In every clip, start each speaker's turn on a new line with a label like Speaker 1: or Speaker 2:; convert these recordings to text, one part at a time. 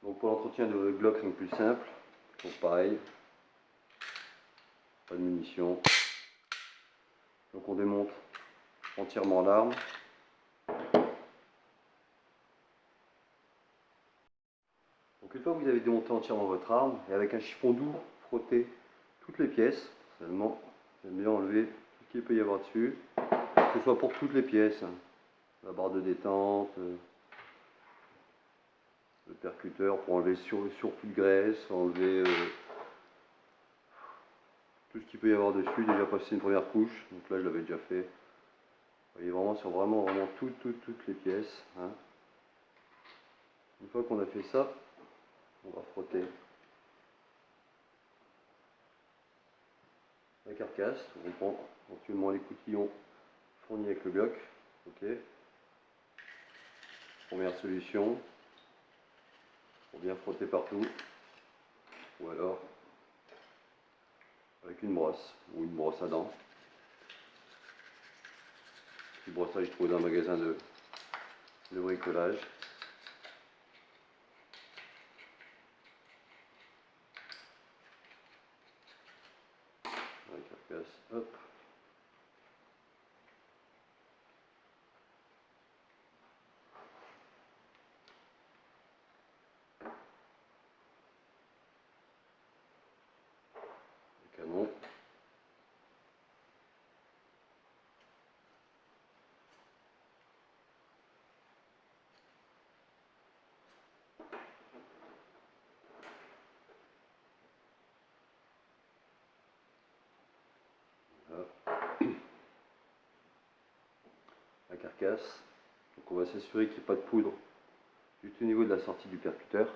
Speaker 1: Donc pour l'entretien de Glock, c'est plus simple. Donc pareil, pas de munitions. Donc on démonte entièrement l'arme. Donc une fois que vous avez démonté entièrement votre arme, et avec un chiffon doux, frottez toutes les pièces. Seulement, j'aime bien enlever tout ce qu'il peut y avoir dessus, que ce soit pour toutes les pièces. La barre de détente, le percuteur pour enlever surplus de graisse, enlever tout ce qu'il peut y avoir dessus, déjà passer une première couche. Donc là je l'avais déjà fait. Vous voyez vraiment sur vraiment toutes les pièces. Hein. Une fois qu'on a fait ça, on va frotter la carcasse. On prend éventuellement les coutillons fournis avec le Glock. Ok. Première solution, pour bien frotter partout. Ou alors avec une brosse ou une brosse à dents. Petit brossage trouvé dans un magasin de bricolage. La carcasse, hop. Le canon. La carcasse. Donc on va s'assurer qu'il n'y ait pas de poudre juste au niveau de la sortie du percuteur.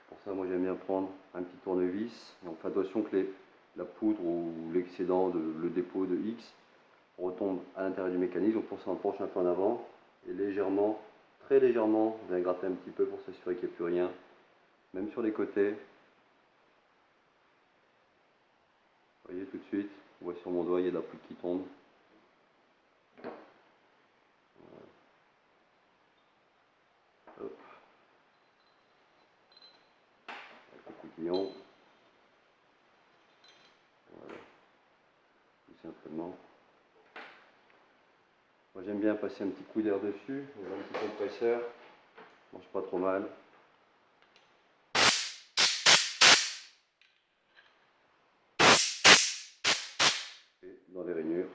Speaker 1: Pour ça, moi j'aime bien prendre un petit tournevis. Et on fait attention que la poudre ou l'excédent, le dépôt de X retombe à l'intérieur du mécanisme. Donc pour ça, on penche un peu en avant et légèrement, très légèrement, on vient gratter un petit peu pour s'assurer qu'il n'y ait plus rien. Même sur les côtés. Vous voyez tout de suite, on voit sur mon doigt, il y a de la poudre qui tombe. Hop. Avec le coutillon. Voilà. Tout simplement. Moi j'aime bien passer un petit coup d'air dessus, un petit compresseur. Ça marche pas trop mal. Et dans les rainures.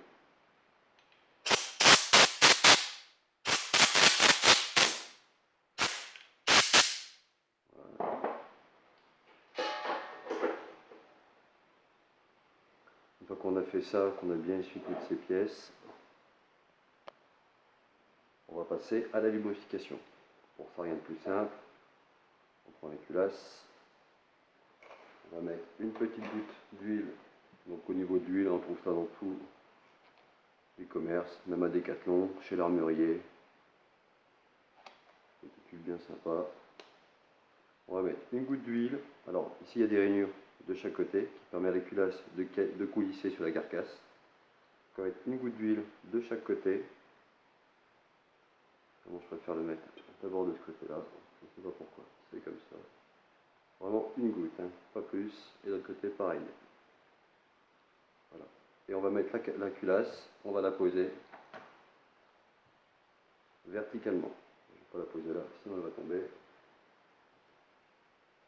Speaker 1: Une fois qu'on a fait ça, qu'on a bien essuyé toutes ces pièces, on va passer à la lubrification. Pour ça, rien de plus simple. On prend la culasse. On va mettre une petite goutte d'huile. Donc au niveau de l'huile, on trouve ça dans tous les commerces, même à Decathlon, chez l'armurier. Petit tube bien sympa. On va mettre une goutte d'huile. Alors ici il y a des rainures de chaque côté qui permet à la culasse de coulisser sur la carcasse. On va mettre une goutte d'huile de chaque côté. Moi je préfère le mettre d'abord de ce côté-là. Je ne sais pas pourquoi. C'est comme ça. Vraiment une goutte, hein, pas plus. Et de l'autre côté pareil. Voilà. Et on va mettre la culasse, on va la poser verticalement. Je ne vais pas la poser là, sinon elle va tomber.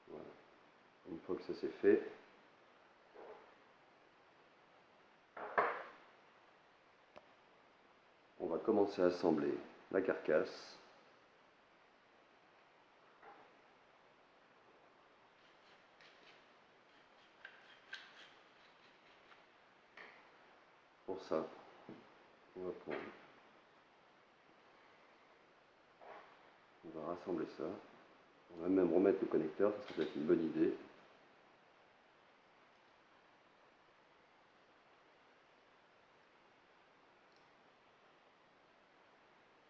Speaker 1: Voilà. Une fois que ça c'est fait, on va commencer à assembler la carcasse. Pour ça, on va prendre, on va rassembler ça. On va même remettre le connecteur, ça serait peut-être une bonne idée.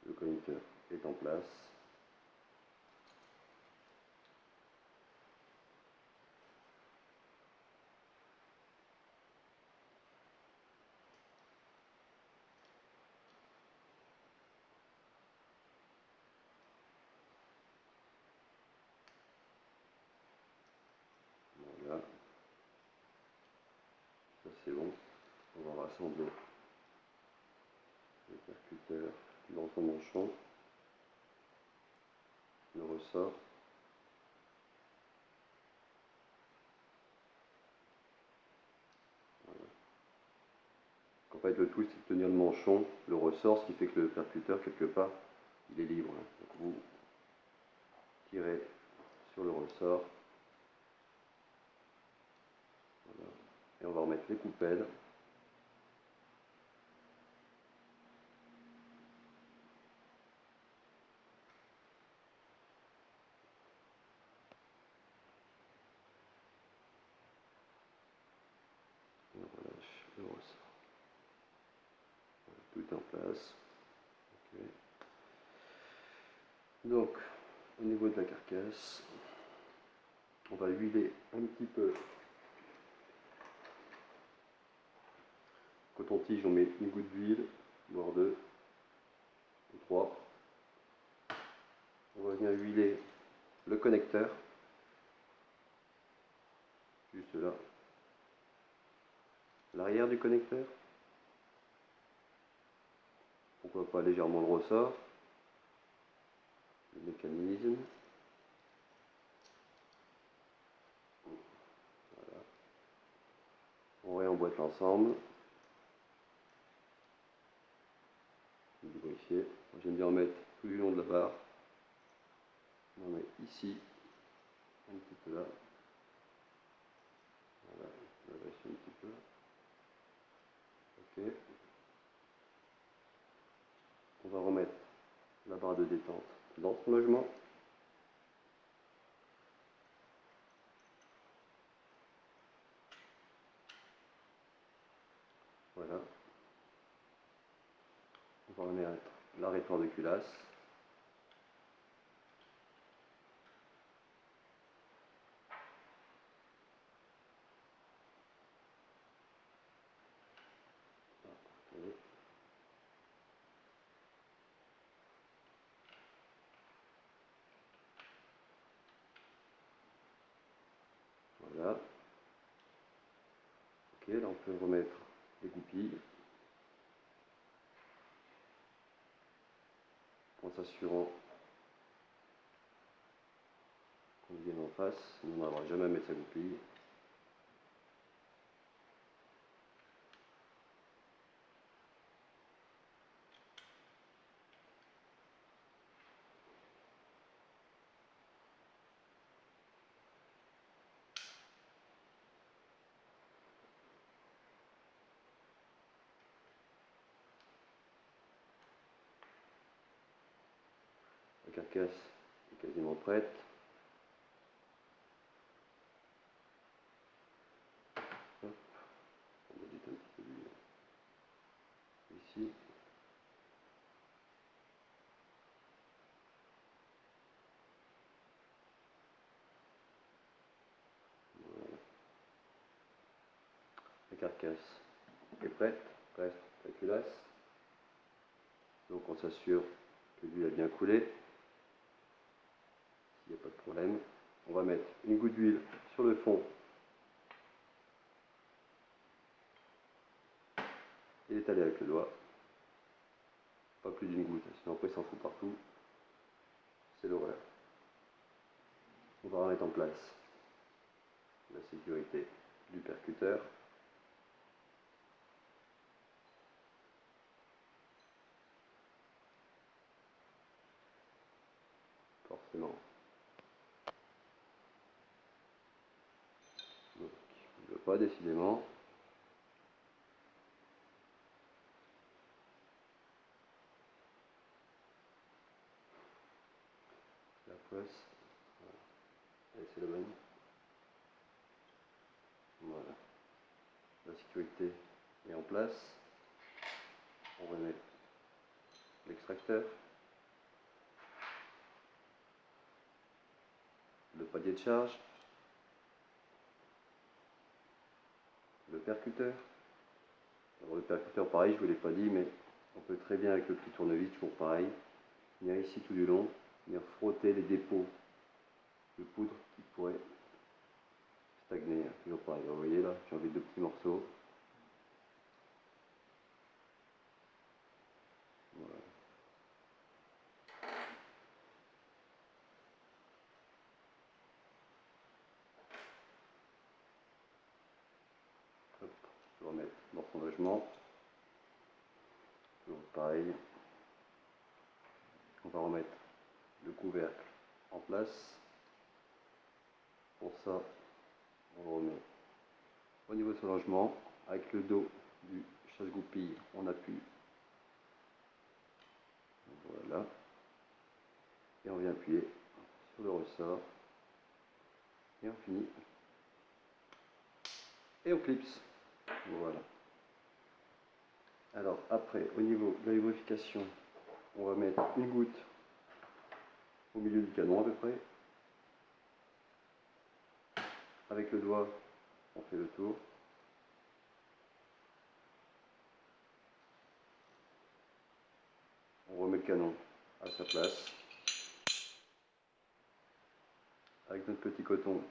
Speaker 1: Le connecteur est en place. assembler le percuteur dans son manchon, le ressort. Voilà. En fait, le tout, c'est de tenir le manchon, le ressort, ce qui fait que le percuteur, quelque part, il est libre. Donc vous tirez sur le ressort. Voilà. Et on va remettre les coupelles. Et on relâche le ressort. Voilà, tout est en place. Okay. Donc, au niveau de la carcasse, on va huiler un petit peu. Coton-tige, on met une goutte d'huile, voire deux, ou trois. On va venir huiler le connecteur, juste là. L'arrière du connecteur. Pourquoi pas légèrement le ressort. Le mécanisme. Voilà. On réemboîte l'ensemble. Lubrifier. J'aime bien en mettre tout le long de la barre. On en met ici, un petit peu là. Voilà, on va lâcher un petit peu. Ok. On va remettre la barre de détente dans ce logement. Voilà. On va remettre l'arrêtoir de culasse. Okay. Voilà. Ok, là on peut remettre les goupilles en s'assurant qu'on vienne en face, sinon on n'aura jamais à mettre sa goupille. La carcasse est quasiment prête. Hop. On va jeter un petit peu d'huile ici. Voilà. La carcasse est prête, reste la culasse. Donc on s'assure que l'huile a bien coulé. S'il n'y a pas de problème, on va mettre une goutte d'huile sur le fond et l'étaler avec le doigt. Pas plus d'une goutte, sinon après ça en fout partout. C'est l'horreur. On va remettre en place la sécurité du percuteur. Forcément. Donc, je ne veux pas décidément. La poisse. Voilà. Et c'est la bonne. Voilà. La sécurité est en place. On remet l'extracteur. Le palier de charge. Le percuteur. Alors le percuteur pareil, je ne vous l'ai pas dit, mais on peut très bien avec le petit tournevis, toujours pareil, venir ici tout du long, venir frotter les dépôts de poudre qui pourraient stagner. Toujours pareil, vous voyez là, j'ai enlevé deux petits morceaux. logement. Toujours pareil. On va remettre le couvercle en place. Pour ça, on remet au niveau de ce logement, avec le dos du chasse-goupille, on appuie. Voilà. Et on vient appuyer sur le ressort. Et on finit. Et on clipse. Voilà. Alors après, au niveau de la lubrification, on va mettre une goutte au milieu du canon à peu près. Avec le doigt, on fait le tour. On remet le canon à sa place. Avec notre petit coton,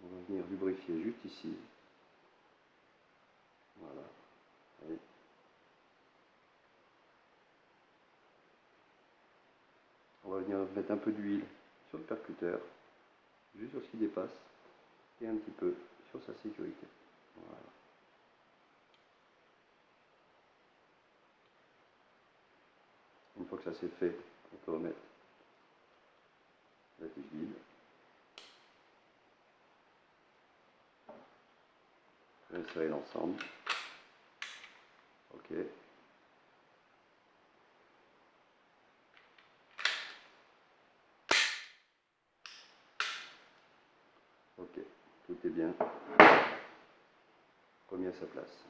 Speaker 1: on va venir lubrifier juste ici. Voilà. Et on va venir mettre un peu d'huile sur le percuteur, juste sur ce qui dépasse, et un petit peu sur sa sécurité. Voilà. Une fois que ça c'est fait, on peut remettre la tige vide. Je vais serrer l'ensemble. Ok. Ok, tout est bien remis à sa place.